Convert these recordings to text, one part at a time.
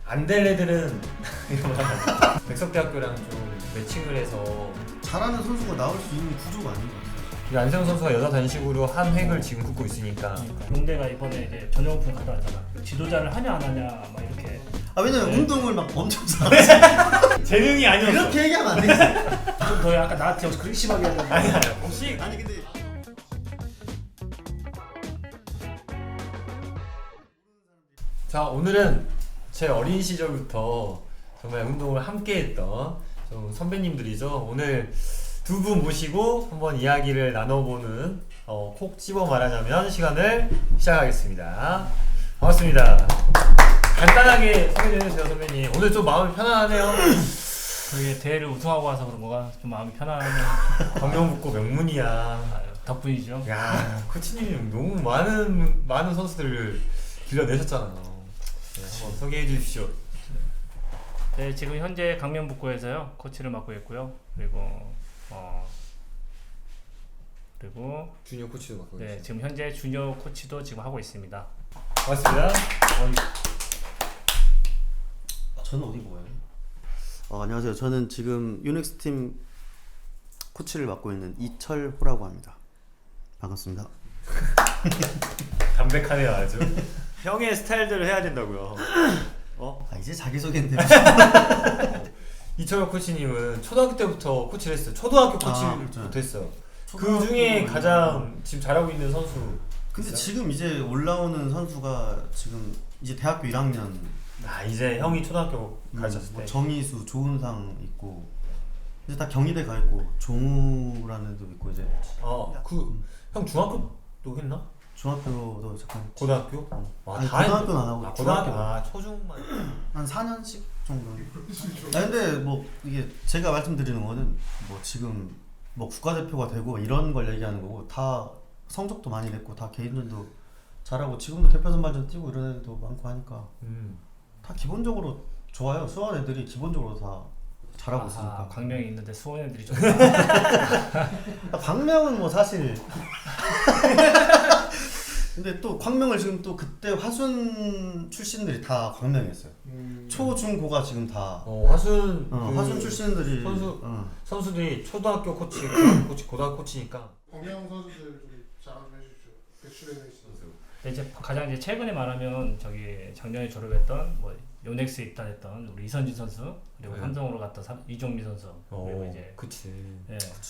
안 될 애들은 백석대학교랑 좀 매칭을 해서 잘하는 선수가 나올 수 있는 구조가 아닌 것 같아요. 안세영 선수가 여자 단식으로 한 획을 지금 긋고 있으니까. 그러니까 용대가 이번에 이제 전용 오픈 갔다 왔잖아. 지도자를 하냐 안 하냐 막 이렇게. 왜냐면 네. 운동을 막 엄청 잘해. 재능이 아니었어. 그렇게 얘기하면 안 되지. 좀 더 약간 나한테 그렇게 심하게 하는. 아니 혹시 아니 근데 자 오늘은 제 어린 시절부터 정말 운동을 함께했던 좀 선배님들이죠. 오늘 두 분 모시고 한번 이야기를 나눠보는 콕 집어 말하자면 시간을 시작하겠습니다. 반갑습니다. 간단하게 소개해주세요 선배님. 오늘 좀 마음이 편안하네요. 그게 대회를 우승하고 와서 그런 거가 좀 마음이 편안하네요. 광명북고 명문이야. 덕분이죠. 야 코치님이 너무 많은 선수들을 길러내셨잖아요. 네, 한번 소개해 주십시오. 네, 지금 현재 강명북고에서요 코치를 맡고 있고요. 그리고 주니어 코치도 맡고 네, 계시죠. 지금 현재 주니어 코치도 지금 하고 있습니다. 반갑습니다. 저는 어디 뭐예요? 안녕하세요. 저는 지금 유넥스 팀 코치를 맡고 있는 이철호라고 합니다. 반갑습니다. 담백하네요 아주. 형의 스타일대로 해야 된다고요. 이제 자기소개인데. 이철호 코치님은 초등학교 때부터 코치를 했어요. 초등학교 코치부터 그렇죠. 했어요. 그 중에 가장 지금 잘하고 있는 선수. 근데 있어요? 지금 이제 올라오는 선수가 지금 이제 대학교 1학년. 이제 형이 초등학교 가르쳤을 때. 정희수, 조은상 있고 이제 다 경희대 가 있고 종우라는 애도 있고 이제 형 중학교도 했나? 중학교도 잠깐 고등학교? 아니, 다 고등학교는 안 하고 고등학교. 초중만. 한 4년씩 정도. 근데 뭐 이게 제가 말씀드리는 거는 뭐 지금 뭐 국가대표가 되고 이런 걸 얘기하는 거고 다 성적도 많이 냈고 다 개인들도 잘하고 지금도 대표 선발전 뛰고 이런 애들도 많고 하니까 다 기본적으로 좋아요. 수원 애들이 기본적으로 다 잘하고 있으니까. 광명에 있는데 수원 애들이 좀. 광명은 뭐 사실 근데 또 광명을 지금 또 그때 화순 출신들이 다 광명이었어요. 초, 중, 고가 지금 다 화순 화순 출신들이 선수들이 초등학교 코치, 중학교 코치, 고등학교 코치니까. 광명 선수들 좀 자랑 좀 해주십시오. 배출해 있어서. 이제 가장 이제 최근에 말하면 저기 작년에 졸업했던 뭐 요넥스에 입단했던 우리 이선진 선수 그리고 네. 삼성으로 갔던 이종미 선수 그리고 이제 그치.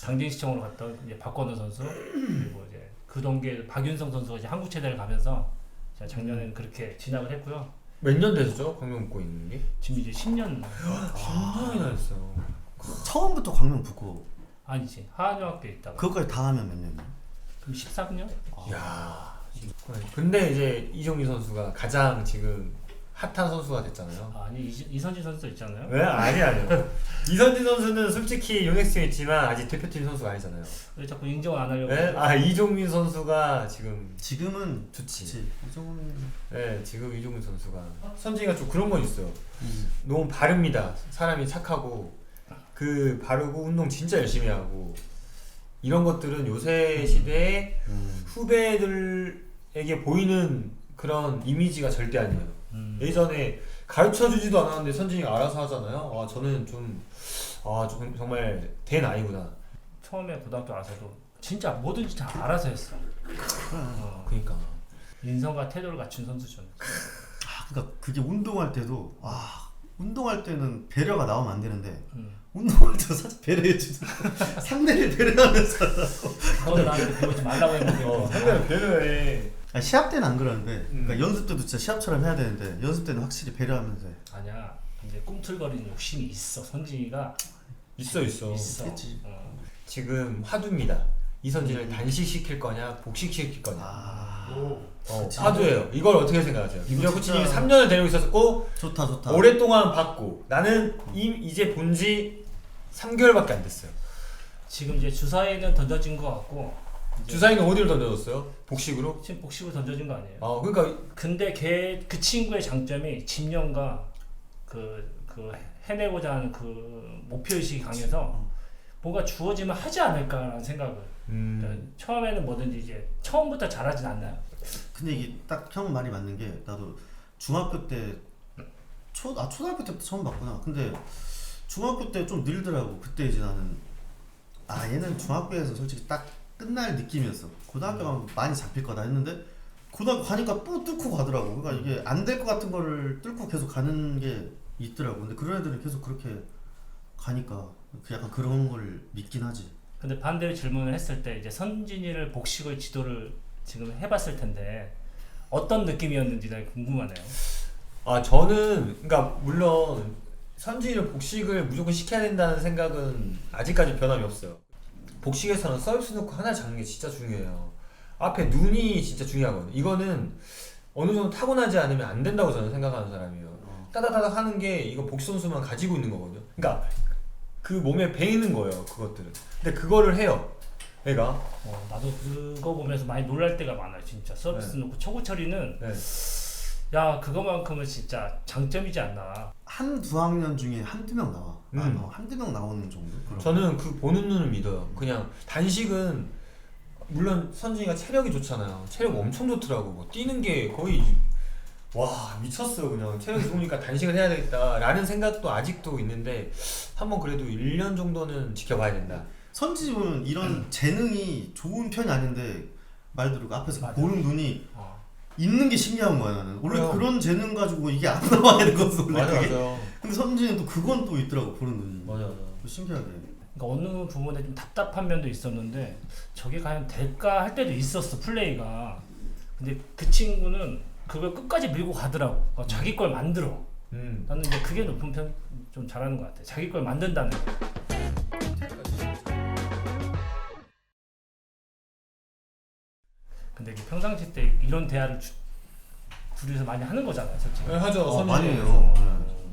당진시청으로 갔던 이제 박건우 선수 그리고 이제 그 동기에 박윤성 선수가 이제 한국체대를 가면서 작년에는 그렇게 진학을 했고요. 몇 년 됐죠? 광명 붙고 있는 게? 지금 이제 10년 10년이나 됐어요. 처음부터 광명 붙고 아니지 하안여학교 있다가 그것까지 다 하면 몇 년이에요? 그럼 13년? 이야. 근데 이제 이종희 선수가 가장 지금 핫한 선수가 됐잖아요. 아니 이선진 선수도 있잖아요. 왜? 아니요. 이선진 선수는 솔직히 요넥스에 있지만 아직 대표팀 선수가 아니잖아요. 왜 자꾸 인정을 안 하려고? 네? 이종민 선수가 지금은 좋지. 그치. 이종훈 네, 지금 이종민 선수가 선진이가 좀 그런 건 있어요. 너무 바릅니다. 사람이 착하고 바르고 운동 진짜 열심히 하고 이런 것들은 요새 시대에 후배들에게 보이는 그런 이미지가 절대 아니에요. 예전에 가르쳐주지도 않았는데 선진이가 알아서 하잖아요. 저는 좀 정말 된 아이구나. 처음에 고등학교 와서도 진짜 뭐든지 다 알아서 했어. 그러니까 인성과 태도를 갖춘 선수죠. 그러니까 그게 운동할 때도 운동할 때는 배려가 나오면 안 되는데 음. 운동할 때도 살짝 배려해주죠. 상대를 배려하면서 너도 나한테 배우지 말라고 했는데 상대를 배려해. 시합 때는 안 그러는데 그러니까 연습 때도 진짜 시합처럼 해야 되는데 연습 때는 확실히 배려하면서 해. 아니야. 근데 꿈틀거리는 욕심이 있어. 선진이가 있어. 있겠지. 지금 화두입니다. 이선진을 단식시킬 거냐 복식시킬 거냐. 화두예요. 이걸 어떻게 생각하세요? 김주혁 코치님이 3년을 데리고 있었고 좋다. 오랫동안 봤고 나는 이제 본지 3개월밖에 안 됐어요. 지금 이제 주사위는 던져진 것 같고 주사위는 어디를 던져줬어요? 복식으로? 지금 복식으로 던져진 거 아니에요? 그러니까 근데 그 친구의 장점이 집념과 그 해내고자 하는 그 목표의식이 강해서 뭐가 주어지면 하지 않을까라는 생각을 처음에는 뭐든지 이제 처음부터 잘하진 않나요? 근데 이게 딱 형 말이 맞는 게 나도 중학교 때 초등학교 때부터 처음 봤구나. 근데 중학교 때 좀 늘더라고. 그때 이제 나는 얘는 중학교에서 솔직히 딱 끝날 느낌이었어. 고등학교 가면 많이 잡힐 거다 했는데 고등학교 가니까 또 뚫고 가더라고. 그러니까 이게 안 될 것 같은 거를 뚫고 계속 가는 게 있더라고. 근데 그런 애들은 계속 그렇게 가니까 약간 그런 걸 믿긴 하지. 근데 반대로 질문을 했을 때 이제 선진이를 복식을 지도를 지금 해봤을 텐데 어떤 느낌이었는지 나 궁금하네요. 저는 그러니까 물론 선진이를 복식을 무조건 시켜야 된다는 생각은 아직까지 변함이 없어요. 복식에서는 서비스 놓고 하나 잡는 게 진짜 중요해요. 앞에 눈이 진짜 중요하거든요. 이거는 어느 정도 타고나지 않으면 안 된다고 저는 생각하는 사람이에요. 따다다닥 하는 게 이거 복식 선수만 가지고 있는 거거든요. 그러니까 그 몸에 배이는 거예요, 그것들은. 근데 그거를 해요, 얘가. 나도 그거 보면서 많이 놀랄 때가 많아요, 진짜. 서비스 네. 놓고 초구 처리는 네. 야 그거만큼은 진짜 장점이지 않나. 한두 학년 중에 한두 명 나와. 한두 명 나오는 정도? 그런 저는 그 보는 눈을 믿어요. 그냥 단식은 물론 선진이가 체력이 좋잖아요. 체력 엄청 좋더라고. 뭐 뛰는 게 거의 와 미쳤어요. 그냥 체력이 좋으니까 단식을 해야 되겠다라는 생각도 아직도 있는데 한번 그래도 1년 정도는 지켜봐야 된다. 선지는 이런 재능이 좋은 편이 아닌데 말대로 앞에서 맞아. 보는 눈이 있는 게 신기한 거야 나는. 원래 그래요. 그런 재능 가지고 이게 안 나와야 되거든 원래 맞아 그게. 맞아. 근데 선지는 또 그건 또 있더라고 보는 눈이. 맞아. 신기하게. 그러니까 어느 부분에 좀 답답한 면도 있었는데 저게 과연 될까 할 때도 있었어 플레이가. 근데 그 친구는 그걸 끝까지 밀고 가더라고. 자기 걸 만들어. 나는 이제 그게 높은 편 좀 잘하는 것 같아. 자기 걸 만든다는 거. 근데 이게 평상시 때 이런 대화를 둘이서 많이 하는 거잖아요, 솔직히. 네, 하죠. 선진이. 많이 해요.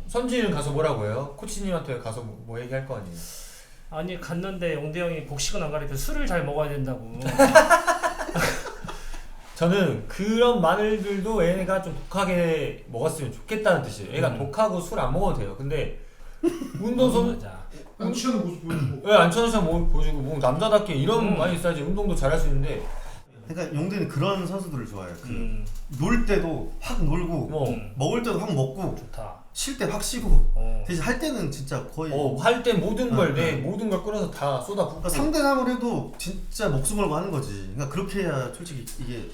선진이는 가서 뭐라고 해요? 코치님한테 가서 뭐 얘기할 거 아니에요? 아니 갔는데 용대 형이 복식은 안 가르쳐 술을 잘 먹어야 된다고. 저는 그런 마늘들도 얘가 좀 독하게 먹었으면 좋겠다는 뜻이에요. 얘가 독하고 술 안 먹어도 돼요. 근데 운동선 맞아. 안 취하는 모습 보여주고. 왜 안 쳐서 뭐 보여주고 뭐 남자답게 이런 많이 있어야지 운동도 잘할 수 있는데 그러니까 용대는 그런 선수들을 좋아해. 놀 때도 확 놀고 뭐 먹을 때도 확 먹고 좋다. 쉴 때 확 쉬고 어. 대신 할 때는 진짜 거의 할 때 모든 걸 네. 모든 걸 끌어서 다 쏟아붓고. 그러니까 3대3을 해도 진짜 목숨 걸고 하는 거지. 그러니까 그렇게 해야 솔직히 이게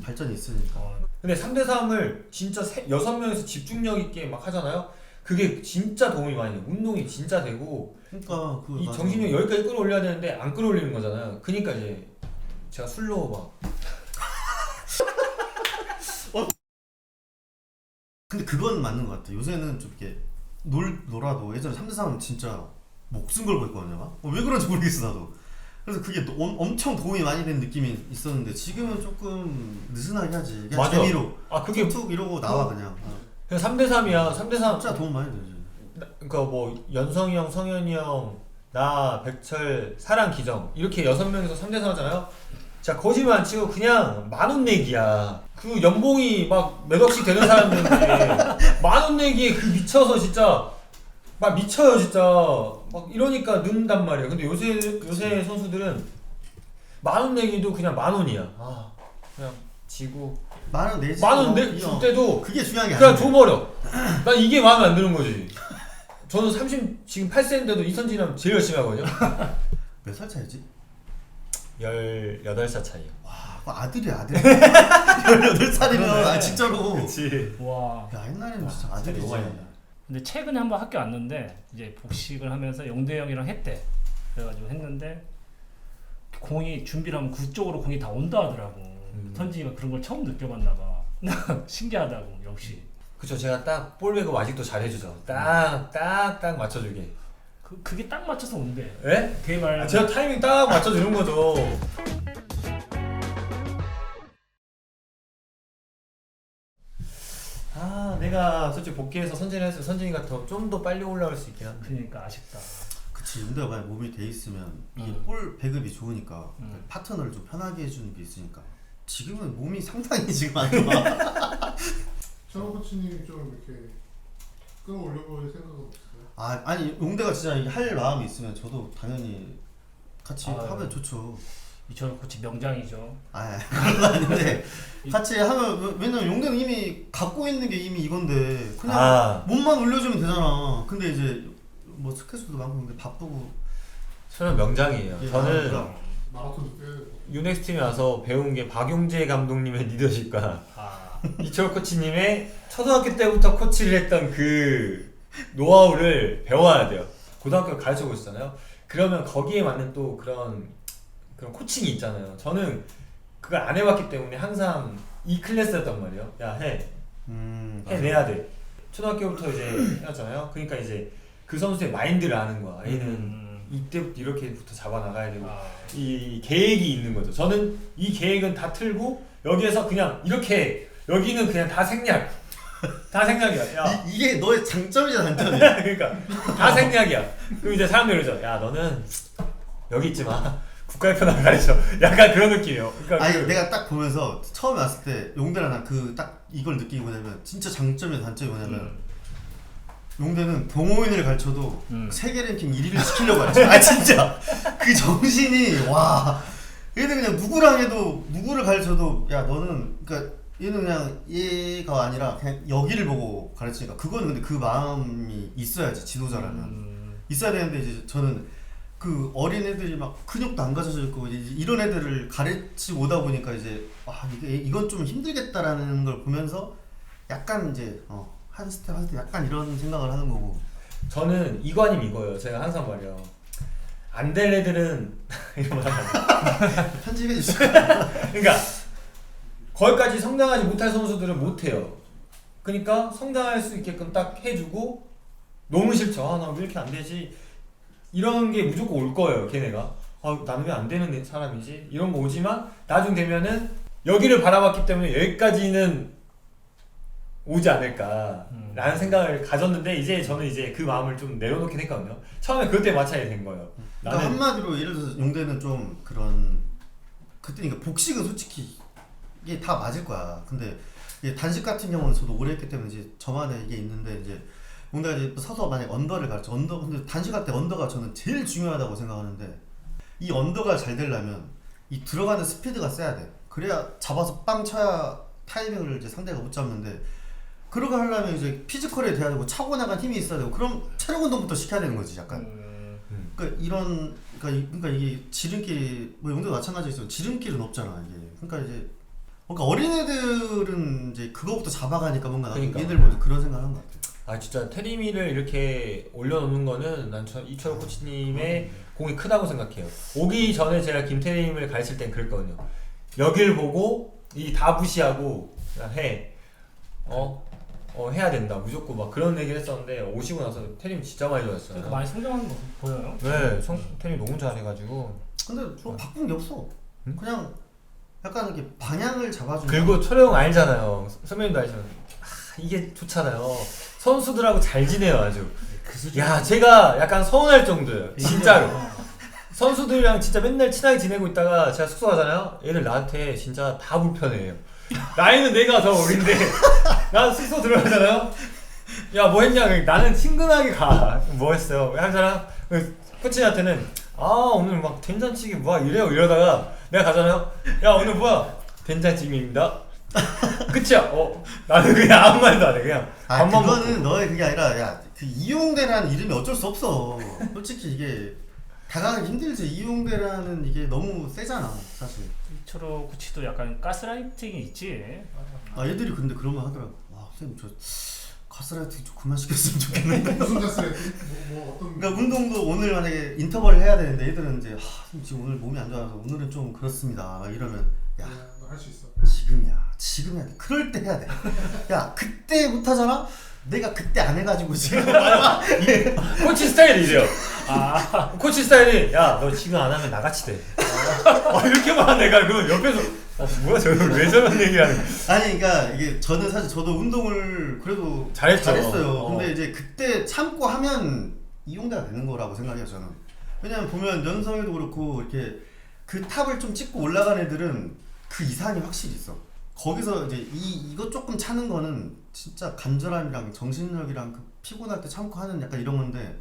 발전이 있으니까. 근데 3대3을 진짜 6명에서 집중력 있게 막 하잖아요. 그게 진짜 도움이 많이 돼요. 운동이 진짜 되고 그러니까 그 이 맞아. 정신력 여기까지 끌어올려야 되는데 안 끌어올리는 거잖아요. 그러니까 이제 제가 술로 막 근데 그건 맞는 것 같아. 요새는 좀 이렇게 놀아도 예전에 3대3은 진짜 목숨 걸고 했거든요. 막. 왜 그런지 모르겠어 나도. 그래서 그게 엄청 도움이 많이 되는 느낌이 있었는데 지금은 조금 느슨하게 하지. 그냥 맞아. 재미로 그게 툭툭 이러고 나와 그냥. 3대3이야. 3대3 진짜 도움 많이 되지. 그러니까 뭐 연성이 형, 성현이 형, 나, 백철, 사랑, 기정 이렇게 6명이서 3대3 하잖아요. 자 거짓말 안 치고 그냥 10,000원 내기야. 그 연봉이 막 몇 억씩 되는 사람들인데 10,000원 내기에 그 미쳐서 진짜 막 미쳐요 진짜. 막 이러니까 는단 말이야. 근데 요새 선수들은 10,000원 내기도 그냥 10,000원이야. 그냥 지고 10,000원 내지. 10,000원 줄 때도 그게 중요한 게 그냥 아니야. 줘버려. 난 이게 마음에 안 드는 거지. 저는 지금 8세인데도 이선진이랑 제일 열심히 하거든요. 몇 살 차이지? 18살 차이요. 와, 아들이야 아들. 18살이면 진짜로. 그치. 와. 야 옛날에는 진짜 아들이지. 너무 많이 한다. 근데 최근에 한번 학교 왔는데 이제 복식을 하면서 영대 형이랑 했대. 그래가지고 했는데 공이 준비를 하면 그쪽으로 공이 다 온다 하더라고. 선진이가 그런 걸 처음 느껴봤나 봐. 신기하다고 역시. 그쵸. 제가 딱 볼 배급 아직도 잘해주죠. 딱 맞춰주게. 그게 딱 맞춰서 온대. 예? 그게 말. 제가 타이밍 딱 맞춰주는 거죠. 내가 솔직히 복귀해서 선진을 했으면 선진이가 좀 더 빨리 올라올 수 있긴 한데. 그러니까 아쉽다. 그치. 근데 만약 몸이 돼 있으면 이게 볼 배급이 좋으니까 파트너를 좀 편하게 해주는 게 있으니까. 지금은 몸이 상당히 지금 안 좋아. 정우 코치님이 좀 이렇게 끌어올려볼 생각은 없으세요? 아니 용대가 진짜 이게 할 마음이 있으면 저도 당연히 같이 아유. 하면 좋죠. 이철호 코치 명장이죠. 아 그런 거 아닌데 같이 하면 왜냐면 용대는 이미 갖고 있는 게 이미 이건데 그냥 몸만 올려주면 되잖아. 근데 이제 뭐 스케줄도 많고 근데 바쁘고. 저는 명장이에요. 예, 저는 마라톤도 뛰어야 되고. 유넥스팀에 와서 배운 게 박용재 감독님의 리더십과 이철호 코치님의 초등학교 때부터 코치를 했던 그 노하우를 배워야 돼요. 고등학교 가르쳐 보셨잖아요. 그러면 거기에 맞는 또 그런 코칭이 있잖아요. 저는 그걸 안 해봤기 때문에 항상 이 클래스였단 말이에요. 야 해내야 돼. 초등학교부터 이제 해왔잖아요. 그러니까 이제 그 선수의 마인드를 아는 거야. 얘는 이때부터 이렇게부터 잡아 나가야 되고 이 계획이 있는 거죠. 저는 이 계획은 다 틀고 여기에서 그냥 이렇게 여기는 그냥 다 생략. 다 생략이야. 야. 이게 너의 장점이자 단점이야. 그러니까 다 생략이야. 그럼 이제 사람들이 그러죠. 야 너는 여기 있지 마. 국가대표나 가르쳐. 약간 그런 느낌이에요. 그러니까 아니 내가 딱 보면서 처음에 왔을 때 용대랑 난 그 딱 이걸 느낀 게 뭐냐면 진짜 장점이자 단점이 뭐냐면 용대는 동호인을 가르쳐도 세계 랭킹 1위를 시키려고 하지. 아 진짜 그 정신이 와. 얘는 그냥 누구랑 해도 누구를 가르쳐도 야 너는 그러니까 얘는 그냥 얘가 아니라 그냥 여기를 보고 가르치니까 그거는 근데 그 마음이 있어야지 지도자라면 있어야 되는데 이제 저는 그 어린 애들이 막 근육도 안 가져져 있고 이런 애들을 가르치고 오다 보니까 이제 이건 좀 힘들겠다라는 걸 보면서 약간 이제 한 스텝 약간 이런 생각을 하는 거고. 저는 이관임 이거예요. 제가 항상 말해요. 안 될 애들은 이런 말 하잖아요. 편집해 주세요. 그러니까 거기까지 성장하지 못할 선수들은 못해요. 그러니까 성장할 수 있게끔 딱 해주고 너무 싫죠. 나 왜 이렇게 안 되지? 이런 게 무조건 올 거예요. 걔네가. 나는 왜 안 되는 사람이지? 이런 거 오지만 나중 되면은 여기를 바라봤기 때문에 여기까지는 오지 않을까라는 생각을 가졌는데 이제 저는 이제 그 마음을 좀 내려놓긴 했거든요. 처음에 그때 마찰이 된 거예요. 그러니까 한마디로 예를 들어서 용대는 좀 그런 그때니까 복식은 솔직히 이게 다 맞을 거야. 근데 이게 단식 같은 경우는 저도 오래 했기 때문에 이제 저만의 이게 있는데 이제 뭔가 이제 서서 만약 언더를 가르쳐 근데 단식할 때 언더가 저는 제일 중요하다고 생각하는데 이 언더가 잘 되려면 이 들어가는 스피드가 세야 돼. 그래야 잡아서 빵 쳐야 타이밍을 이제 상대가 못 잡는데 그러고 하려면 이제 피지컬에 돼야 되고 차고 나간 힘이 있어야 되고 그럼 체력 운동부터 시켜야 되는 거지 약간. 그러니까 이게 지름길 뭐 용도 마찬가지였어. 지름길은 없잖아 이게. 그러니까 이제 어린애들은 이제 그거부터 잡아가니까 뭔가 그러니까. 얘들 모두 그런 생각을 한 것 같아. 진짜 테리미를 이렇게 올려놓는 거는 난 이철호 코치님의 공이 크다고 생각해요. 오기 전에 제가 김태림을 가르칠 땐 그랬거든요. 여길 보고 이 다 무시하고 그냥 해. 해야 된다. 무조건 막 그런 얘기를 했었는데 오시고 나서 테림 진짜 많이 좋았어요. 그러니까 많이 성장하는 거 보여요. 네, 테림 너무 잘해가지고. 근데 뭐 바꾼 게 없어. 그냥 약간 이렇게 방향을 잡아주는. 그리고 철호 형 알잖아요. 선배님도 알지만 이게 좋잖아요. 선수들하고 잘 지내요 아주. 야 제가 약간 서운할 정도예요. 진짜로. 선수들이랑 진짜 맨날 친하게 지내고 있다가 제가 숙소 가잖아요. 얘들 나한테 진짜 다 불편해요. 나이는 내가 더 어린데 난 숙소 들어가잖아요. 야 뭐 했냐? 나는 친근하게 가. 뭐 했어요? 하잖아. 코치한테는 오늘 막 된장찌개 뭐야 이래요 이러다가 내가 가잖아요. 야 오늘 뭐야? 된장찌개입니다. 끝이야. 나는 그냥 아무 말도 안 해. 그냥 밥만 그거는 먹고. 너의 그게 아니라 그 이용대라는 이름이 어쩔 수 없어. 솔직히 이게 다가가기 힘들지. 이용대라는 이게 너무 세잖아 사실. 이철호 코치도 약간 가스라이팅이 있지. 얘들이 근데 그런 말 하더라고. 선생님 저 가스라이팅 좀 그만 시켰으면 좋겠는데. 무슨 가스라이팅? 뭐 어떤? 그러니까 운동도 오늘 만약에 인터벌을 해야 되는데 얘들은 이제 선생님 지금 오늘 몸이 안 좋아서 오늘은 좀 그렇습니다. 막 이러면 야 너 할 수 있어. 지금 해야 돼. 그럴 때 해야 돼. 야 그때 못하잖아? 내가 그때 안 해가지고 지금. 코치 스타일이 이래요. 코치 스타일이 야 너 지금 안 하면 나같이 돼. 이렇게 말한 내가 그 옆에서 뭐야 저걸 왜 저런 얘기를 하는. 아니 그러니까 이게 저는 사실 저도 운동을 그래도 잘했어요. 근데 이제 그때 참고 하면 이용대가 되는 거라고 생각해요 저는. 왜냐면 보면 연성이도 그렇고 이렇게 그 탑을 좀 찍고 올라간 애들은 그 이상이 확실히 있어. 거기서 이제 이거 조금 차는 거는 진짜 간절함이랑 정신력이랑 그 피곤할 때 참고 하는 약간 이런 건데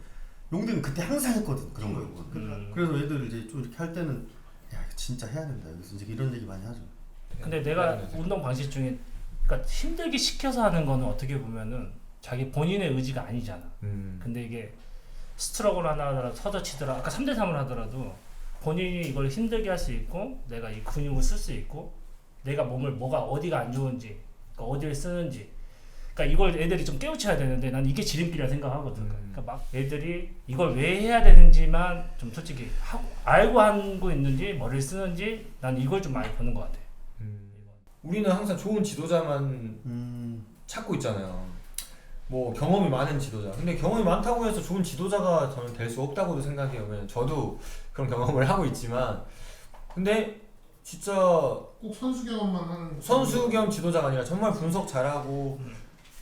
용대는 그때 항상 했거든 그런 거고. 그래서 애들 이제 좀 이렇게 할 때는 야 이거 진짜 해야 된다. 여기서 이제 이런 얘기 많이 하죠. 근데 내가 운동 방식 중에 그러니까 힘들게 시켜서 하는 거는 어떻게 보면은 자기 본인의 의지가 아니잖아. 근데 이게 스트럭을 하나 하더라도 서서 치더라 아까 3대3을 하더라도 본인이 이걸 힘들게 할 수 있고 내가 이 근육을 쓸 수 있고 내가 몸을 뭐가 어디가 안 좋은지 그러니까 어디를 쓰는지 그러니까 이걸 애들이 좀 깨우쳐야 되는데 난 이게 지름길이라 생각하거든. 그러니까 막 애들이 이걸 왜 해야 되는지만 좀 솔직히 알고 하고 있는지 머리를 쓰는지 난 이걸 좀 많이 보는 것 같아. 우리는 항상 좋은 지도자만 찾고 있잖아요. 뭐 경험이 많은 지도자. 근데 경험이 많다고 해서 좋은 지도자가 저는 될 수 없다고도 생각해요. 왜냐면 저도 그런 경험을 하고 있지만 근데 진짜 꼭 선수 경험만 하는 선수 겸 지도자가 아니라 정말 분석 잘하고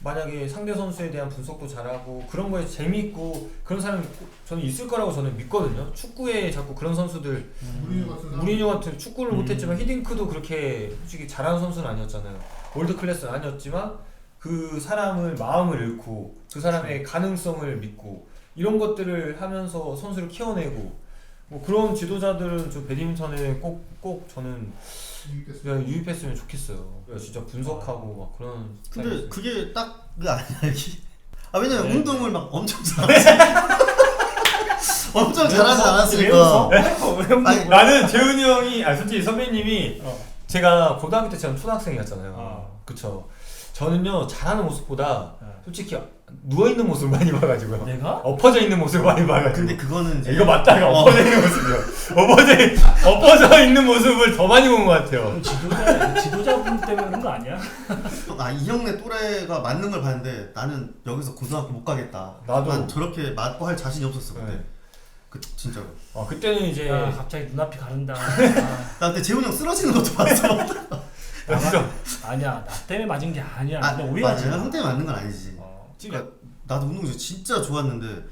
만약에 상대 선수에 대한 분석도 잘하고 그런 거에 재미있고 그런 사람이 저는 있을 거라고 저는 믿거든요. 축구에 자꾸 그런 선수들 무리뉴 같은 사람. 무리뉴 같은 축구를 못했지만 히딩크도 그렇게 솔직히 잘하는 선수는 아니었잖아요. 월드 클래스는 아니었지만 그 사람을 마음을 잃고 그 사람의 가능성을 믿고 이런 것들을 하면서 선수를 키워내고 뭐 그런 지도자들은 좀 배드민턴에 꼭 저는 그냥 유입했으면 좋겠어요. 진짜 분석하고 막 그런. 근데 스타일이었어요. 그게 딱 그게 아니야 이게. 아 왜냐면 네, 운동을 막 엄청 잘하지. 엄청 잘하지 않았으니까. 아니, 나는 재훈이 형이 솔직히 선배님이 제가 고등학교 때 저는 초등학생이었잖아요. 그쵸. 저는요 잘하는 모습보다 솔직히 누워있는 모습을 많이 봐가지고요. 내가? 엎어져 있는 모습을 많이 봐가지고. 근데 그거는 이제 이거 맞다가 엎어져 있는 모습이요. 엎어져 있는 모습을 더 많이 본 것 같아요. 지도자분 때문에 그런 거 아니야? 이 형네 또래가 맞는 걸 봤는데 나는 여기서 고등학교 못 가겠다. 나도. 난 저렇게 맞고 할 자신이 없었어 그때. 네. 그 진짜로. 그때는 이제 야, 갑자기 눈앞이 가른다. 나 그때 재훈이 형 쓰러지는 것도 봤어. 진짜 아니야 나 때문에 맞은 게 아니야. 아, 그냥 오해하지. 맞아. 형 때문에 맞는 건 아니지. 그러니까 나도 운동 진짜 좋았는데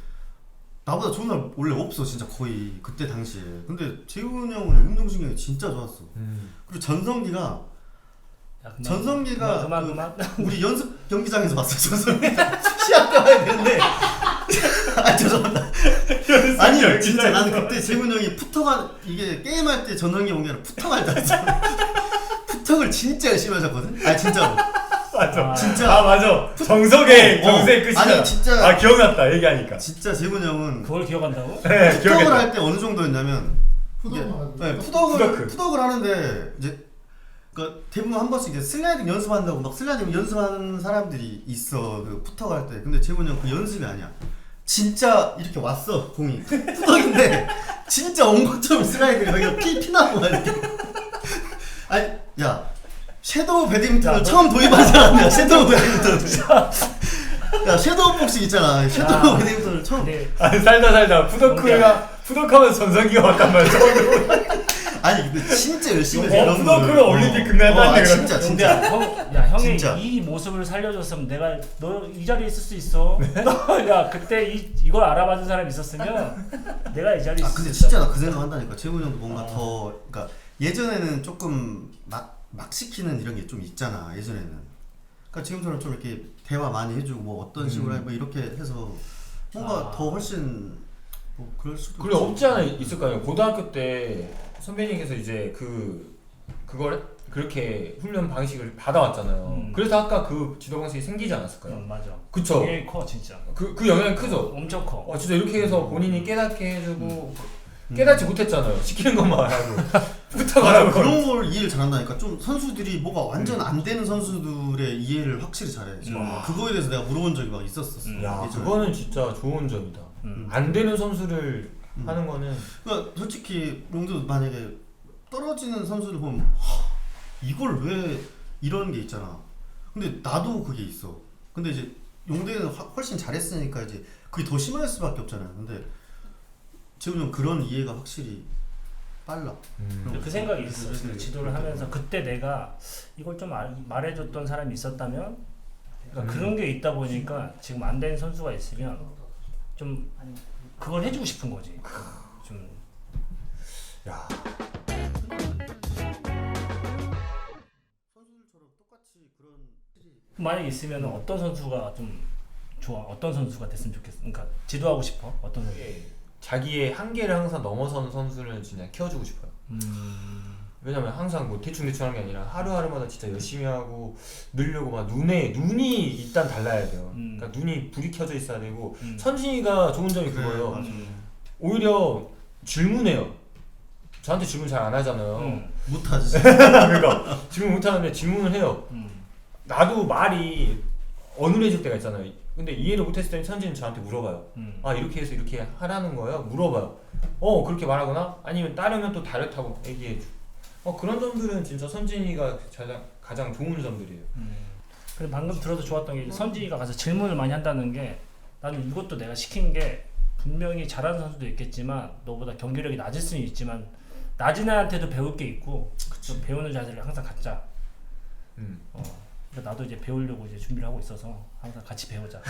나보다 좋은 사람 원래 없어 진짜 거의 그때 당시에. 근데 재훈이 형은 운동신경이 진짜 좋았어. 그리고 전성기가 야, 전성기가 그만. 우리 연습 경기장에서 봤어. 전성기 시합 때 봐야 되는데 아 죄송합니다. 아니 진짜 나는 그때 재훈이 형이 푸터가 이게 게임할 때 전성기 온 게 아니라 푸터할 때 했어. 푸터를 진짜 열심히 하셨거든. 아 진짜로. 맞아. 진짜. 맞아. 정석의 끝이야. 아니 진짜. 기억났다 얘기하니까. 진짜 재훈이 형은 그걸 기억한다고? 네, 푸덕을 기억했다. 할 때 어느 정도였냐면 네, 푸덕을 하는데 이제 그러니까 대부분 한 번씩 이제 슬라이딩 연습한다고 막 슬라이딩 연습하는 사람들이 있어 그 푸덕을 할 때. 근데 재훈이 형 그 연습이 아니야. 진짜 이렇게 왔어 공이 푸덕인데 진짜 온 것처럼 슬라이딩을 여기가 피나고 막 이렇게. 아니 야 섀도우 배드민턴을 처음 도입한 사람이야. 섀도우 배드민턴. 야 섀도우 복식 있잖아. 섀도우 배드민턴을 처음. 아니 살다 푸덕하면서 전성기가 왔단 말이야. 아니 근데 진짜 열심히 해서 푸덕으로 올림픽 금메달 땄네. 진짜 형의 진짜. 이 모습을 살려줬으면 내가 너 이 자리에 있을 수 있어. 야 그때 이걸 알아봐준 사람 있었으면 내가 이 자리에 있을 수 있어. 근데 진짜 나 그 생각한다니까. 재훈이 형도 뭔가 더 그러니까 예전에는 조금 막 시키는 이런 게 좀 있잖아. 예전에는. 그러니까 지금처럼 좀 이렇게 대화 많이 해주고 뭐 어떤 식으로 뭐 이렇게 해서 뭔가 더 훨씬 뭐 그럴 수도. 그래 없지 않아 있을 거 아니에요. 고등학교 때 선배님께서 이제 그걸 그렇게 훈련 방식을 받아왔잖아요. 그래서 아까 그 지도 방식이 생기지 않았을까요? 맞아. 그쵸. 영향이 커 진짜. 그 영향이 크죠. 엄청 커. 진짜 이렇게 해서 본인이 깨닫게 해주고 깨닫지 못했잖아요. 시키는 것만 하고 부탁하라고. 그런 걸 이해를 잘한다니까. 좀 선수들이 뭐가 완전 안 되는 선수들의 이해를 확실히 잘해. 지금 그거에 대해서 내가 물어본 적이 막 있었어. 야 그거는 진짜 좋은 점이다. 안 되는 선수를 하는 거는. 그러니까 솔직히 롱도 만약에 떨어지는 선수를 보면 이걸 왜 이런 게 있잖아. 근데 나도 그게 있어. 근데 이제 용대는 훨씬 잘했으니까 이제 그게 더 심할 수밖에 없잖아요. 근데 재훈이 형 그런 이해가 확실히 빨라. 그 생각이 있어. 지도를 하면서 그때 내가 이걸 좀 말해줬던 사람이 있었다면 그러니까 그런 게 있다 보니까 지금 안 되는 선수가 있으면 좀 그걸 해주고 싶은 거지. 좀. 야. 선수들처럼 똑같이 그런. 만약 있으면 어떤 선수가 좀 좋아? 어떤 선수가 됐으면 좋겠어? 그러니까 지도하고 싶어? 어떤 선수? 자기의 한계를 항상 넘어서는 선수를 진짜 키워주고 싶어요. 왜냐면 항상 뭐 대충대충 하는 게 아니라 하루하루마다 진짜 열심히 하고 늘려고 막 눈이 일단 달라야 돼요. 그러니까 눈이 불이 켜져 있어야 되고 선진이가 좋은 점이 그거예요. 맞아요. 오히려 질문해요. 저한테 질문 잘 안 하잖아요. 못하지. 그러니까 질문 못 하는데 질문을 해요. 나도 말이 어눌해질 때가 있잖아요. 근데 이해를 못했을 때는 선진은 저한테 물어봐요. 아 이렇게 해서 이렇게 하라는 거예요? 물어봐요. 그렇게 말하거나 아니면 따르면 또 다르다고 얘기해줘. 그런 점들은 진짜 선진이가 가장 좋은 점들이에요. 근데 방금 들어서 좋았던 게 선진이가 가서 질문을 많이 한다는 게 나는 이것도 내가 시킨 게 분명히 잘하는 선수도 있겠지만 너보다 경기력이 낮을 수는 있지만 낮은 애한테도 배울 게 있고 좀 배우는 자세를 항상 갖자. 그러니까 나도 이제 배우려고 이제 준비를 하고 있어서 항상 같이 배우자.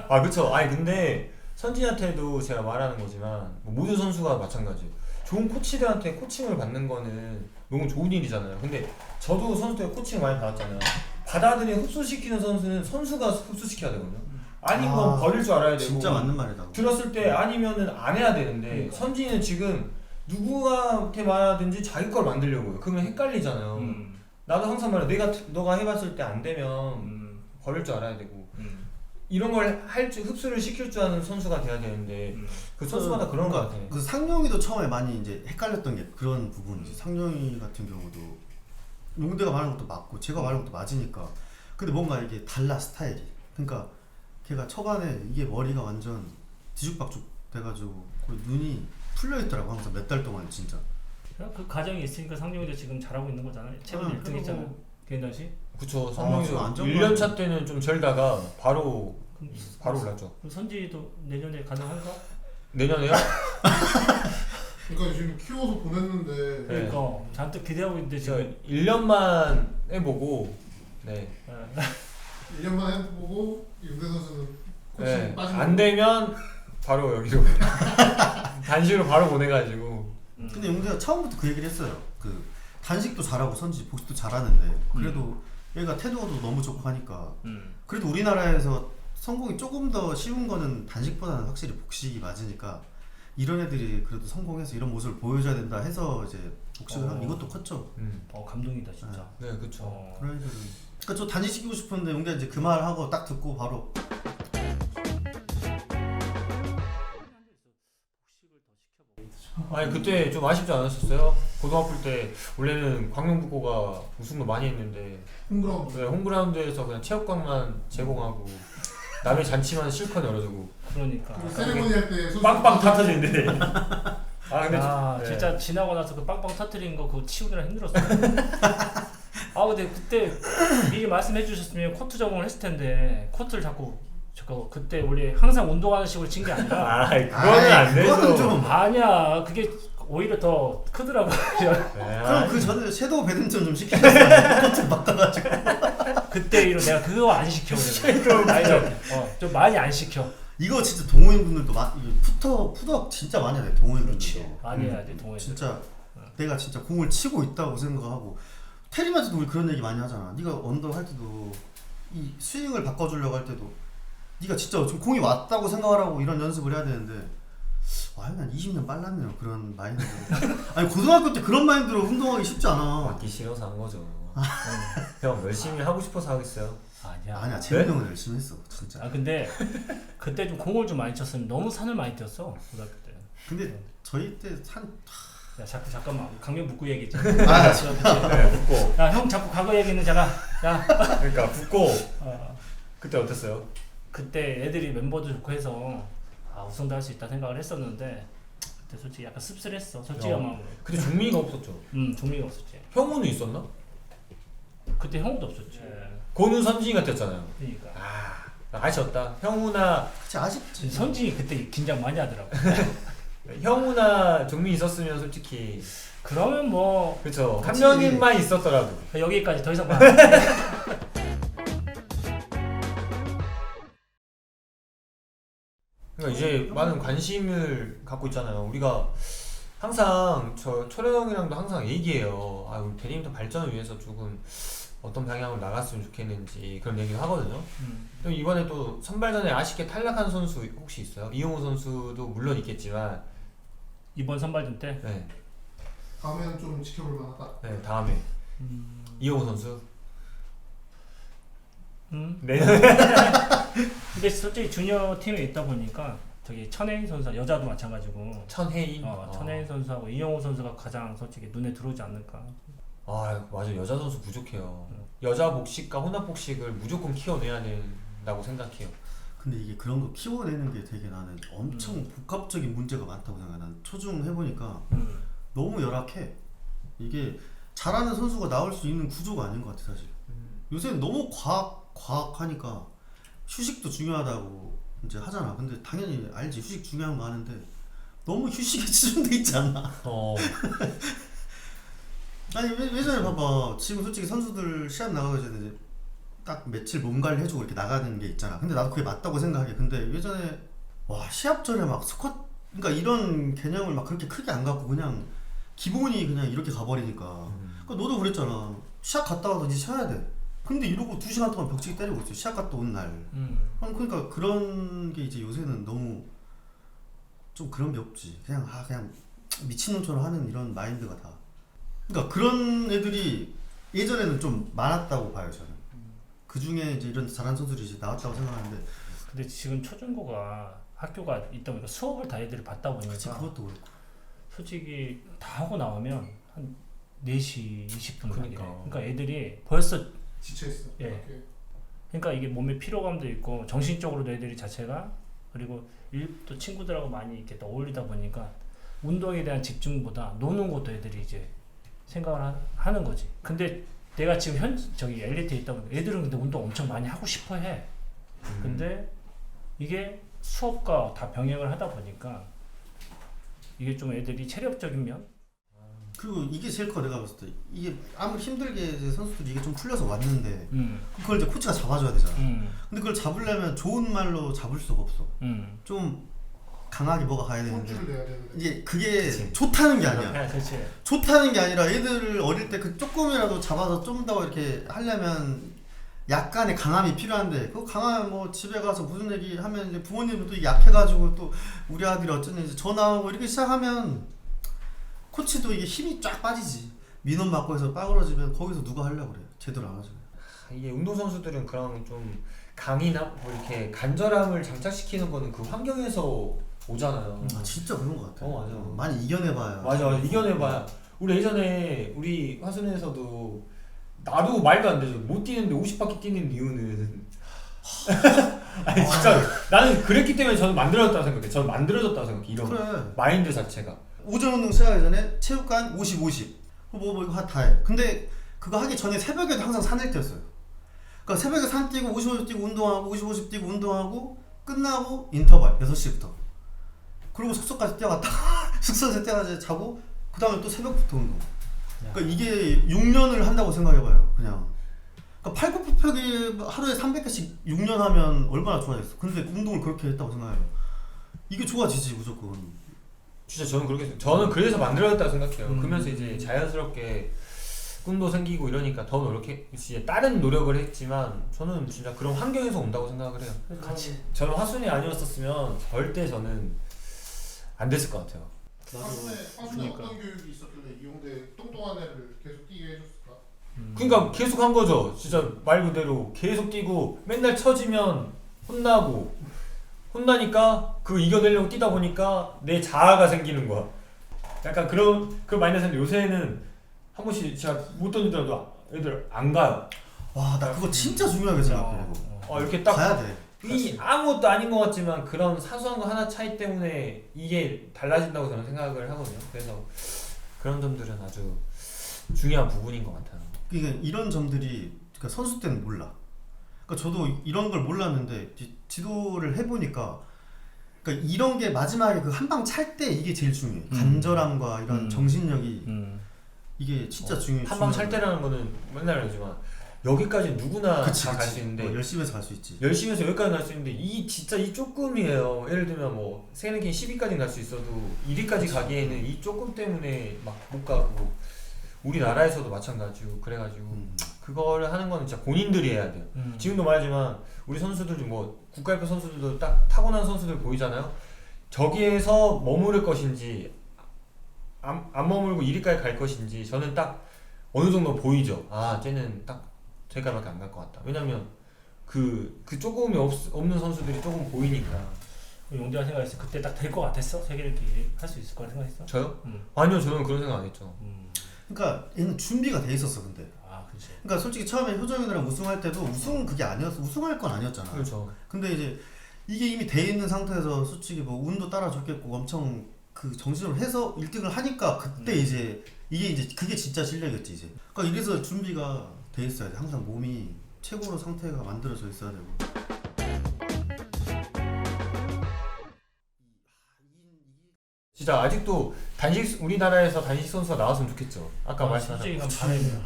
아 그쵸. 아니 근데 선진이한테도 제가 말하는 거지만 뭐 모든 선수가 마찬가지예요. 좋은 코치들한테 코칭을 받는 거는 너무 좋은 일이잖아요. 근데 저도 선수 때 코칭을 많이 받았잖아요. 받아들이고 흡수시키는 선수는 선수가 흡수시켜야 되거든요. 아니면 버릴 줄 알아야 되고. 진짜 맞는 말이다. 들었을 때 아니면은 안 해야 되는데 선진이는 지금 누구한테 말하든지 자기 걸 만들려고 해요. 그러면 헷갈리잖아요. 나도 항상 말해. 너가 해봤을 때 안 되면 버릴 줄 알아야 되고 이런 걸 흡수를 시킬 줄 아는 선수가 돼야 되는데 그 선수마다 그런 것 같아요. 그 상용이도 처음에 많이 이제 헷갈렸던 게 그런 부분이지. 상용이 같은 경우도 용대가 말하는 것도 맞고 제가 말하는 것도 맞으니까. 근데 뭔가 이게 달라 스타일이. 그러니까 걔가 초반에 이게 머리가 완전 뒤죽박죽 돼가지고 거의 눈이 풀려 있더라고 항상 몇 달 동안 진짜. 그 과정이 있으니까 상용이도 지금 잘하고 있는 거잖아요. 최근 1등 했잖아. 개인전시. 그쵸. 성명이도 안정감. 1년차 때는 좀 절다가 바로 올랐죠. 그럼 선지도 내년에 가능한가? 내년에요? 그러니까 지금 키워서 보냈는데 네. 그러니까 잔뜩 기대하고 있는데 저 지금 1년만 해보고 네. 1년만 해보고 윤대 선수는 코칭 네. 빠진 안 되면 바로 여기로 단식으로 바로 보내가지고. 근데 용대가 처음부터 그 얘기를 했어요. 그 단식도 잘하고 선지 복식도 잘하는데 그래도 얘가 태도도 너무 좋고 하니까 그래도 우리나라에서 성공이 조금 더 쉬운 거는 단식보다는 확실히 복식이 맞으니까 이런 애들이 그래도 성공해서 이런 모습을 보여줘야 된다 해서 이제 복식을 하면 이것도 컸죠. 감동이다 진짜. 네, 그쵸. 그런 애들은 그러니까 저 단식 시키고 싶었는데 용대가 이제 그 말 하고 딱 듣고 바로 아니 그때 좀 아쉽지 않았었어요? 고등학교 때 원래는 광명북고가 우승도 많이 했는데 홈그라운드 네, 홈그라운드에서 그냥 체육관만 제공하고 남의 잔치만 실컷 열어주고 그러니까. 그리고 세레모니 할 때 선수 빵빵 터트리는데 아 근데 네. 진짜 지나고 나서 그 빵빵 터트린 거 그거 치우느라 힘들었어. 근데 그때 미리 말씀해 주셨으면 코트 적응을 했을 텐데 코트를 자꾸 그때 원래 항상 운동하는 식으로 친 게 아니라 그거는 안 되죠. 그거는 좀 아니야 그게 오히려 더 크더라고. 그럼 그 전에 섀도우 배드민턴 좀 시키셨어요. 코트 바꿔가지고. 그때 이후로 내가 그거 안 시켜 그래. 좀 많이 안 시켜. 이거 진짜 동호인분들도 푸덕 진짜 많이 해야 돼. 동호인분들도. 많이 해야 돼 동호인. 진짜 내가 진짜 공을 치고 있다고 생각하고 테리한테도 우리 그런 얘기 많이 하잖아. 네가 언더 할 때도 이 스윙을 바꿔주려고 할 때도 네가 진짜 지금 공이 왔다고 생각하라고 이런 연습을 해야 되는데 난 20년 빨랐네요 그런 마인드. 아니 고등학교 때 그런 마인드로 운동하기 쉽지 않아. 맞기 싫어서 한 거죠. 형 열심히 하고 싶어서 하겠어요. 아니야 재민이 형은 열심히 했어 진짜. 근데 그때 좀 공을 좀 많이 쳤으면 너무 산을 많이 뛰었어 고등학교 때. 근데 저희 때 야 잠깐만 강명 북구 얘기 있잖아. 붙고. 야형 자꾸 과거 얘기는 야 그러니까 붙고. 그때 어땠어요? 그때 애들이 멤버도 좋고 해서 우승도 할 수 있다 생각을 했었는데 그때 솔직히 약간 씁쓸했어 솔직한 마음으로. 그때 종민이가 없었죠. 종민이가 없었지. 형우는 있었나? 그때 형도 없었지. 고는 선진이가 됐잖아요. 그러니까. 아쉬웠다. 형우나 진짜 아쉽지. 선진이 그때 긴장 많이 하더라고. 형우나 종민 있었으면 솔직히 그러면 뭐 그쵸. 한 명만 있었더라도 여기까지 더 이상 말. 그러니까 이제 많은 관심을 갖고 있잖아요. 우리가 항상 저 철현 형이랑도 항상 얘기해요. 우리 배드민턴 발전을 위해서 조금 어떤 방향으로 나갔으면 좋겠는지 그런 얘기를 하거든요. 또 이번에 또 선발전에 아쉽게 탈락한 선수 혹시 있어요? 이용호 선수도 물론 있겠지만 이번 선발전 때 네. 다음에는 좀 지켜볼 만하다. 네, 다음에 이영호 선수. 네. 근데 솔직히 주니어 팀에 있다 보니까 저기 천혜인 선수 여자도 마찬가지고 천혜인. 천혜인 선수하고 이영호 선수가 가장 솔직히 눈에 들어오지 않을까. 아 맞아, 여자 선수 부족해요. 여자 복식과 혼합 복식을 무조건 키워내야 된다고 생각해요. 근데 이게 그런 거 키워내는 게 되게 나는 엄청 복합적인 문제가 많다고 생각해. 난 초중 해보니까 너무 열악해. 이게 잘하는 선수가 나올 수 있는 구조가 아닌 것 같아 사실. 요새는 너무 과학하니까 휴식도 중요하다고 이제 하잖아. 근데 당연히 알지, 휴식 중요한 거 아는데 너무 휴식에 치중돼 있지 않나? 아니 예전에 봐봐, 지금 솔직히 선수들 시합 나가기 전에 이제 딱 며칠 몸 관리 해주고 이렇게 나가는 게 있잖아. 근데 나도 그게 맞다고 생각해. 근데 예전에 와 시합 전에 막 스쿼트, 그러니까 이런 개념을 막 그렇게 크게 안 갖고 그냥 기본이 그냥 이렇게 가버리니까. 그러니까 너도 그랬잖아. 시합 갔다 와서 이제 쉬어야 돼. 근데 이러고 2시간 동안 벽치기 때리고 있어, 시합 갔다 온 날. 그러니까 그런 게 이제 요새는 너무 좀 그런 게 없지. 그냥 그냥 미친놈처럼 하는 이런 마인드가 다. 그러니까 그런 애들이 예전에는 좀 많았다고 봐요 저는. 그 중에 이제 이런 잘하는 선수들이 이제 나왔다고 생각하는데. 근데 지금 초중고가 학교가 있다 보니까 수업을 다 애들이 받다 보니까 그치, 그것도 그렇고. 솔직히 다 하고 나오면 한 4시 20분 가게. 그러니까. 그러니까 애들이 벌써 지쳐있어. 예. 이렇게. 그러니까 이게 몸에 피로감도 있고 정신적으로도 애들이 자체가, 그리고 또 친구들하고 많이 이렇게 또 어울리다 보니까 운동에 대한 집중보다 노는 것도 애들이 이제 생각을 하는 거지. 근데 내가 지금 저기 엘리트에 있다 보니까 애들은 근데 운동 엄청 많이 하고 싶어 해. 근데 이게 수업과 다 병행을 하다 보니까 이게 좀 애들이 체력적인 면? 그리고 이게 제일 커. 내가 봤을 때 이게 아무리 힘들게 이제 선수들이 이게 좀 풀려서 왔는데 그걸 이제 코치가 잡아줘야 되잖아. 근데 그걸 잡으려면 좋은 말로 잡을 수가 없어. 좀 강하게 뭐가 가야 되는데 혼쭐을 내야 되는데. 이게 그게 그치. 좋다는 게 아니야. 그렇지. 좋다는 게 아니라 애들을 어릴 때 그 조금이라도 잡아서 좀 더 이렇게 하려면 약간의 강함이 필요한데, 그 강함 뭐 집에 가서 무슨 얘기 하면 이제 부모님은 또 약해가지고 또 우리 아들이 어쩌는지 전화하고 이렇게 시작하면 코치도 이게 힘이 쫙 빠지지. 민원 받고 해서 빠그러지면 거기서 누가 하려고 그래. 제대로 안 하죠. 이게 운동 선수들은 그런 좀 강이나 뭐 이렇게 간절함을 장착시키는 거는 그 환경에서 오잖아요. 아 진짜 그런 것 같아. 맞아. 많이 이겨내봐야. 맞아, 이겨내봐야. 우리 예전에 우리 화순에서도 나도 말도 안 되죠. 못 뛰는데 50바퀴 뛰는 이유는 아니 진짜 나는 그랬기 때문에 저는 만들어졌다고 생각해. 저는 만들어졌다고 생각해. 이런 그래. 마인드 자체가. 오전 운동 시작하기 전에 체육관 50, 뭐 이거 다 해. 근데 그거 하기 전에 새벽에도 항상 산을 뛰었어요. 그러니까 새벽에 산 뛰고 50, 뛰고 운동하고 50 뛰고 운동하고 끝나고 인터벌 6시부터. 그리고 숙소까지 뛰어갔다가 숙소에서 뛰어가서 자고 그 다음에 또 새벽부터 운동. 그러니까 이게 6년을 한다고 생각해봐요. 그냥. 그러니까 팔굽혀펴기 하루에 300개씩 6년 하면 얼마나 좋아졌어. 근데 운동을 그렇게 했다고 생각해요. 이게 좋아지지 무조건. 진짜 저는 그래서 만들어졌다고 생각해요. 그러면서 이제 자연스럽게 꿈도 생기고 이러니까 더 노력해. 이제 다른 노력을 했지만 저는 진짜 그런 환경에서 온다고 생각을 해요. 같이. 저는 화순이 아니었었으면 절대 저는 안 됐을 것 같아요. 화순에 그러니까. 어떤 교육이 있었길래 이용대 똥똥한 애를 계속 뛰게 해줬을까? 그러니까 계속 한 거죠. 진짜 말 그대로 계속 뛰고 맨날 처지면 혼나니까 그거 이겨내려고 뛰다 보니까 내 자아가 생기는 거야. 약간 그런 마인드인데 요새는 한 번씩 제가 못 던지더라도 애들 안 가요. 와, 나 그거 진짜 중요하게 생각해. 이렇게 딱 가야 돼. 이 아무것도 아닌 것 같지만 그런 사소한 거 하나 차이 때문에 이게 달라진다고 저는 생각을 하거든요. 그래서 그런 점들은 아주 중요한 부분인 것 같아요. 그러니까 이런 점들이 그러니까 선수 때는 몰라. 그러니까 저도 이런 걸 몰랐는데 지도를 해보니까 그러니까 이런 게 마지막에 그 한 방 찰 때 이게 제일 중요해. 간절함과 이런 정신력이 이게 진짜 중요해. 한 방 찰 때라는 거는 맨날 그러지만 여기까지 누구나 그치, 다 갈 그치. 수 있는데 열심히 해서 갈 수 있지. 열심히 해서 여기까지 갈 수 있는데 진짜 이 조금이에요. 예를 들면 뭐 세계랭킹 10위까지 갈 수 있어도 1위까지 가기에는 이 조금 때문에 막 못 가고 우리나라에서도 마찬가지고 그래가지고 그거를 하는 거는 진짜 본인들이 해야 돼요. 지금도 말하지만 우리 선수들 뭐 국가대표 선수들도 딱 타고난 선수들 보이잖아요. 저기에서 머무를 것인지 안 머물고 1위까지 갈 것인지 저는 딱 어느 정도 보이죠. 아 쟤는 딱 저기까지밖에 안 갈 것 같다. 왜냐면 그 조금이 없는 선수들이 조금 보이니까. 용대가 생각했어. 그때 딱 될 것 같았어? 세계를 할 수 있을 거라 생각했어? 저요? 음. 아니요 저는 그런 생각 안 했죠. 그러니까 얘는 준비가 돼 있었어 근데. 아, 그렇지. 그러니까 솔직히 처음에 효정이랑 우승할 때도 우승 그게 아니었어. 우승할 건 아니었잖아. 그렇죠. 근데 이제 이게 이미 돼 있는 상태에서 솔직히 뭐 운도 따라줬겠고 엄청 그 정신으로 해서 1등을 하니까 그때 이제 이게 이제 그게 진짜 실력이었지 이제. 그러니까 이래서 준비가 돼 있어야 돼. 항상 몸이 최고로 상태가 만들어져 있어야 되고. 진짜 아직도 우리나라에서 단식 선수가 나왔으면 좋겠죠. 아까 말씀하신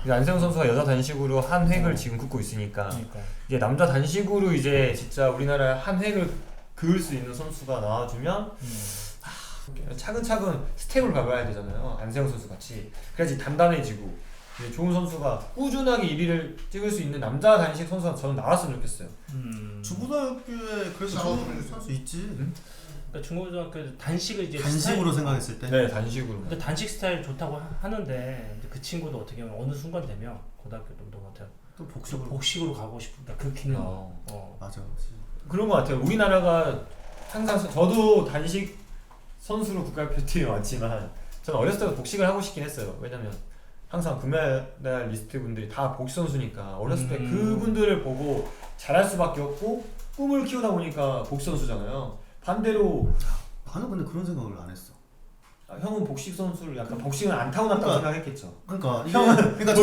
안세영 선수가 여자 단식으로 한 획을 지금 긋고 있으니까 그러니까. 이제 남자 단식으로 이제 진짜 우리나라에 한 획을 그을 수 있는 선수가 나와주면 차근차근 스텝을 밟아야 되잖아요. 안세영 선수 같이. 그래야지 단단해지고 이제 좋은 선수가 꾸준하게 1위를 찍을 수 있는 남자 단식 선수가 저는 나왔으면 좋겠어요. 중고등학교에 그래서 좋은 선수 있지. 그러니까 중고등학교 단식을 이제 단식으로 생각했을 때. 네, 단식으로. 근데 단식 스타일 좋다고 하는데 그 친구도 어떻게 보면 어느 순간 되면 고등학교 운동한테 또 복식으로. 복식으로 가고 싶다. 그 기능. 맞아. 그런 것 같아요. 우리나라가 항상 저도 단식 선수로 국가대표팀에 왔지만 저는 어렸을 때부터 복식을 하고 싶긴 했어요. 왜냐면 항상 금메달 리스트 분들이 다 복식 선수니까 어렸을 때 그분들을 보고 잘할 수밖에 없고 꿈을 키우다 보니까 복식 선수잖아요. 반대로 나는 근데 그런 생각을 안 했어. 형은 복식 선수를 약간 복식은 안 타고났다고 생각했겠죠. 그러니까 형은 그러니까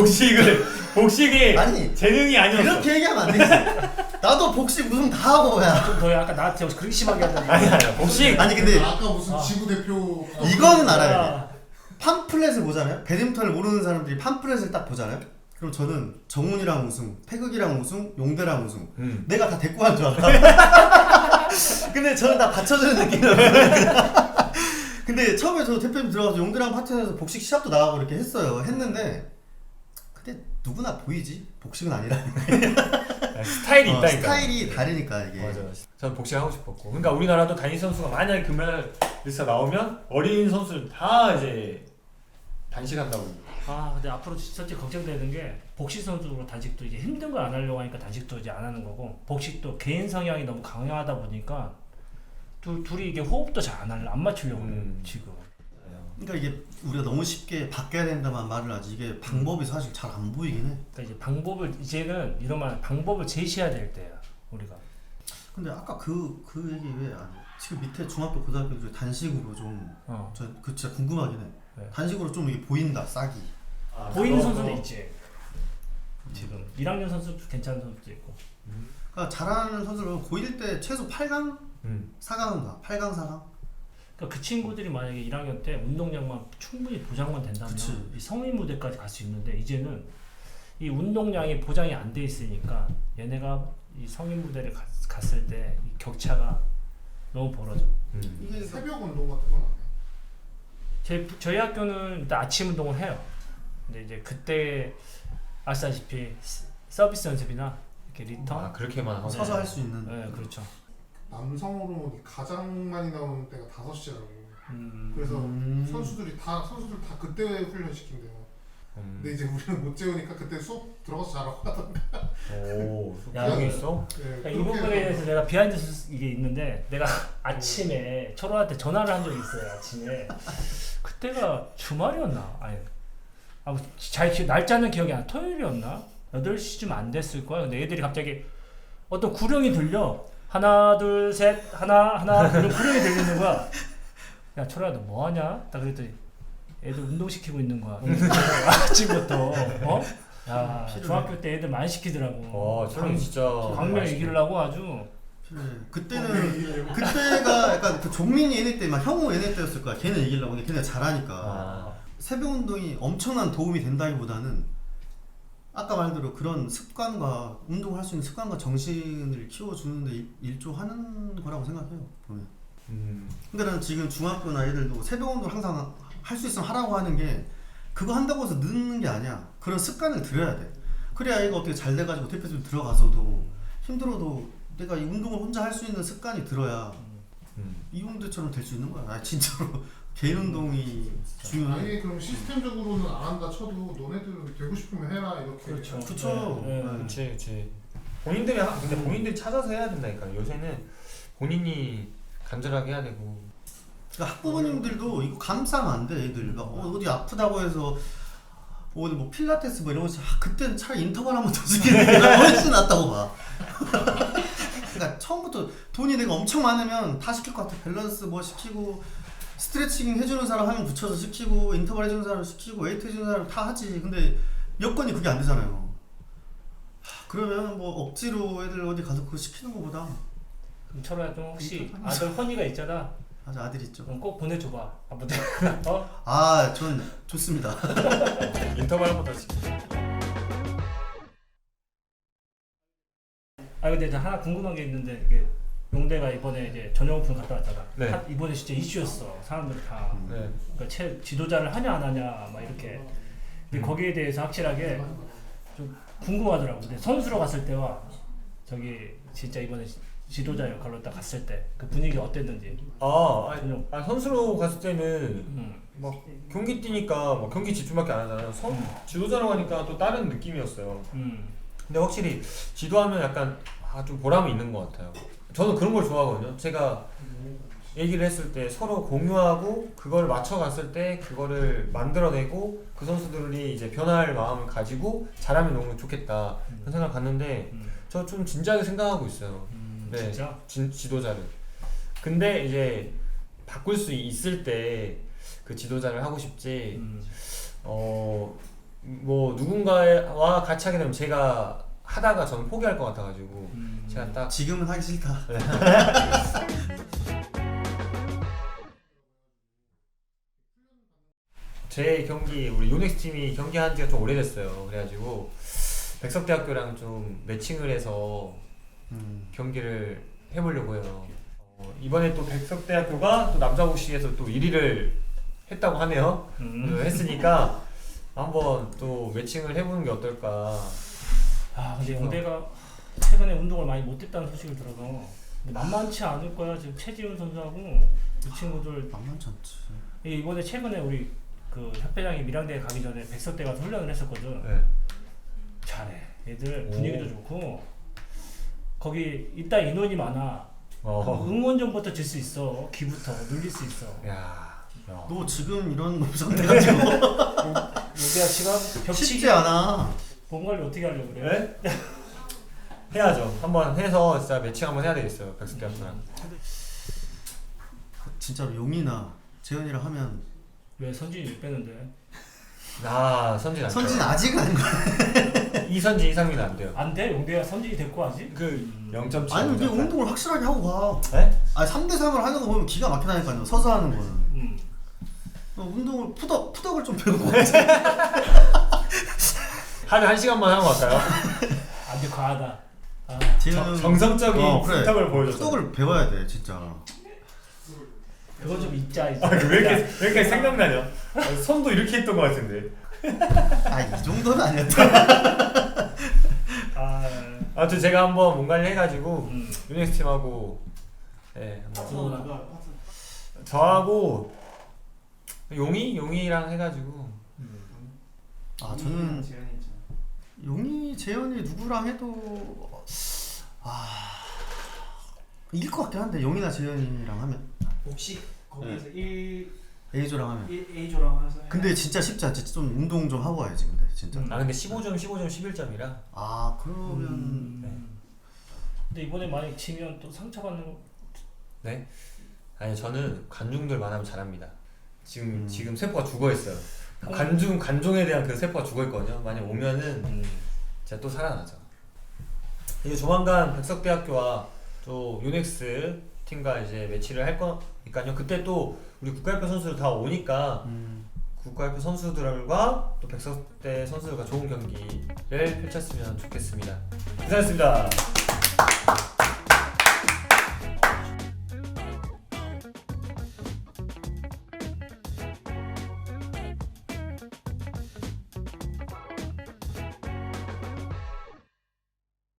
복식이 아니 재능이 아니었어. 그렇게 얘기하면 안 되지. 나도 복식 우승 다 하고 야. 좀 더 약간 나한테 그렇게 심하게 한다. 아니 복식. 아니 근데 아까 무슨 지구 대표 이거는 알아야 돼. 팜플렛을 보잖아요. 배드민턴을 모르는 사람들이 팜플렛을 딱 보잖아요. 그럼 저는 정훈이랑 우승, 태극이랑 우승, 용대랑 우승. 내가 다 데리고 간 줄 알아. 근데 저는 다 받쳐주는 느낌이었어요. 근데 처음에 저 대표님 들어가서 용대랑 파트너에서 복식 시합도 나가고 이렇게 했어요. 했는데 근데 누구나 보이지? 복식은 아니라. 스타일이 있다니까. 스타일이 다르니까 이게. 맞아. 저는 복식 하고 싶었고. 그러니까 우리나라도 단식 선수가 만약에 금메달 리스트가 나오면 어린 선수들 다 이제 단식한다고. 근데 앞으로 진짜 걱정되는 게 복식 선수로 단식도 이제 힘든 걸 안 하려고 하니까 단식도 이제 안 하는 거고 복식도 개인 성향이 너무 강하다 보니까 둘이 이게 호흡도 잘 안 맞추려고 해요, 지금. 그러니까 이게 우리가 너무 쉽게 바뀌어야 된다만 말을 하지 이게 방법이 사실 잘 안 보이긴 해. 그러니까 이제 방법을 이제는 이런 방법을 제시해야 될 때야 우리가. 근데 아까 그 얘기 왜 안 해? 지금 밑에 중학교 고등학교 중에 단식으로 좀 그 진짜 궁금하긴 해. 네. 단식으로 좀 이게 보인다 싹이. 보이는 선수도 있지. 지금 1학년 선수도 괜찮은 선수도 있고. 그러니까 잘하는 선수는 고1 때 최소 8강, 4강인가? 8강, 4강? 그러니까 그 친구들이 만약에 1학년 때 운동량만 충분히 보장만 된다면 그치. 이 성인 무대까지 갈 수 있는데 이제는 이 운동량이 보장이 안 돼 있으니까 얘네가 이 성인 무대를 갔을 때 이 격차가 너무 벌어져. 이게 새벽 운동 같은 건 안 해요? 저희 학교는 일단 아침 운동을 해요. 근데 이제 그때 아시다시피 서비스 연습이나 이렇게 리턴 그렇게만 하고. 서서 할 수 있는. 네, 그렇죠. 남성 호르몬이 가장 많이 나오는 때가 5시라고. 그래서 선수들 다 그때 훈련 시킨대요. 근데 이제 우리는 못 재우니까 그때 수업 들어가서 자라고 하던가. 오, 야, 그런 게 있어? 네, 이 부분에 대해서 내가 비하인드 이게 있는데 내가 아침에 철호한테 전화를 한 적이 있어요. 아침에 그때가 주말이었나? 아니, 날짜는 기억이 안 나. 토요일이었나? 8시쯤 안 됐을 거야. 근데 애들이 갑자기 어떤 구령이 들려. 하나 둘 셋 하나 이런 구령이 들리는 거야. 야 철호야 너 뭐하냐? 딱 그랬더니 애들 운동시키고 있는 거야. 아침부터 야 중학교 때 애들 많이 시키더라고. 철호 진짜 광명 이기려고 아주. 그때가 약간 그 종민이 얘네 때 막 형우 얘네 때였을 거야. 걔네 이기려고. 근데 걔네 잘하니까. 새벽 운동이 엄청난 도움이 된다기보다는 아까 말대로 그런 습관과 운동을 할 수 있는 습관과 정신을 키워주는데 일조하는 거라고 생각해요. 보면. 근데 나는 지금 중학교나 애들도 새벽 운동 항상 할 수 있으면 하라고 하는 게 그거 한다고 해서 늦는 게 아니야. 그런 습관을 들여야 돼. 그래야 애가 어떻게 잘 돼가지고 대표팀 들어가서도 힘들어도 내가 이 운동을 혼자 할 수 있는 습관이 들어야 이용대처럼 될 수 있는 거야. 아 진짜로 개인 운동이 중요해. 아예 그럼 시스템적으로는 안 한다 쳐도 너네들은 되고 싶으면 해라 이렇게. 그렇죠. 그쵸. 네. 그치. 근데 본인들이 찾아서 해야 된다니까. 요새는 본인이 간절하게 해야 되고. 그러니까 학부모님들도 이거 감싸면 안 돼. 애들 막 어디 아프다고 해서 어디 뭐 필라테스 뭐 이런 거 그때는 차라리 인터벌 한번 더 시키는 게 훨씬 낫다고 봐. 그러니까 처음부터 돈이 내가 엄청 많으면 다 시킬 것 같아. 밸런스 뭐 시키고 스트레칭 해주는 사람 하면 붙여서 시키고 인터벌 해주는 사람 시키고 웨이트 해주는 사람 다 하지. 근데 여건이 그게 안 되잖아요. 그러면 뭐 억지로 애들 어디 가서 그거 시키는 거보다. 그럼 철호야 좀 혹시 아들 헌이가 있잖아. 맞아 아들 있죠. 그럼 꼭 보내줘봐. 아무튼 어? 아 전 좋습니다. 인터벌 한번 더 시켜. 아 근데 하나 궁금한 게 있는데 이게 용대가 이번에 이제 전용 오픈 갔다 왔잖아. 네. 이번에 진짜 이슈였어. 사람들이 다. 네. 그러니까 지도자를 하냐 안 하냐 막 이렇게. 근데 거기에 대해서 확실하게 좀 궁금하더라고. 근데 선수로 갔을 때와 저기 진짜 이번에 지도자 역할로 딱 갔을 때 그 분위기 어땠는지. 선수로 갔을 때는 막 경기 뛰니까 뭐 경기 집중밖에 안 하잖아요. 지도자로 가니까 또 다른 느낌이었어요. 근데 확실히 지도하면 약간 좀 보람이 있는 것 같아요. 저는 그런 걸 좋아하거든요. 제가 얘기를 했을 때 서로 공유하고 그걸 맞춰갔을 때 그거를 만들어내고 그 선수들이 이제 변화할 마음을 가지고 잘하면 너무 좋겠다 그런 생각을 갖는데 저 좀 진지하게 생각하고 있어요. 네, 진짜? 지도자를. 근데 이제 바꿀 수 있을 때 그 지도자를 하고 싶지. 뭐 누군가와 같이 하게 되면 제가 하다가 저는 포기할 것 같아가지고 제가 딱 지금은 하기 싫다. 제 경기 우리 요넥스 팀이 경기한 지가 좀 오래됐어요. 그래가지고 백석대학교랑 좀 매칭을 해서 경기를 해보려고 해요. 이번에 또 백석대학교가 또 남자고시에서 또 1위를 했다고 하네요. 했으니까 한번 또 매칭을 해보는 게 어떨까. 근데 용대가 최근에 운동을 많이 못했다는 소식을 들어서 근데 만만치 않을 거야. 지금 최지훈 선수하고 이 친구들 만만치 않지. 이번에 최근에 우리 그 협회장이 밀양대에 가기 전에 백석대 가서 훈련을 했었거든. 네. 잘해. 애들 분위기도 좋고 거기 이따 인원이 많아. 응원전부터 줄 수 있어. 기부터 눌릴 수 있어. 야. 너 지금 이런 상태 가지고 용대가 지금 쉽지 벽치기 않아. 몸 관리 어떻게 하려고 그래? 네? 해야죠. 한번 해서 진짜 매칭 한번 해야 되겠어요. 백석대학교랑. 진짜로 용이나 재현이랑 하면 왜 선진이 빼는데? 선진 안 선진 아직은 아닌 거야. 이선진 이상민은 안 돼요. 안 돼? 용대가 선진이 됐고 아직? 그 0.7. 아니 근데 운동을 확실하게 하고 가. 네? 아니 3대3을 하는 거 보면 기가 막히다니까요. 서서 하는 거는. 운동을 푸덕을 좀 배우고 가야지. 하루에 1시간만 하는 것 같아요. 안 돼, 과하다. 정성적인 그래. 푸덕을 보여줬어. 푸덕을 배워야 돼 진짜. 그거 좀 잊자 이제. 왜 이렇게 생각나냐? 손도 이렇게 했던 것 같은데. 이 정도는 아니었다. 아무튼 제가 한번 몸 관리 해가지고 유넥스 팀하고 한번 저하고 용이랑 해가지고 저는 용이 재현이 누구랑 해도 이길 것 같긴 한데 용이나 재현이랑 하면 혹시 거기서 A조랑 하면 A조랑 해서 근데 진짜 쉽지 않지. 좀 운동 좀 하고 와야지 근데 진짜. 근데 15점 11점이라 그러면 근데 이번에 만약 지면 또 상처받는 거. 네? 아니 저는 관중들만 하면 잘합니다. 지금 세포가 죽어있어요. 관중에 대한 그 세포가 죽어있거든요. 만약 오면은 제가 또 살아나죠. 이제 조만간 백석대학교와 또 요넥스 팀과 이제 매치를 할 거니까요. 그때 또 우리 국가대표 선수들 다 오니까 국가대표 선수들과 또 백석대 선수들과 좋은 경기를 펼쳤으면 좋겠습니다. 고생하셨습니다.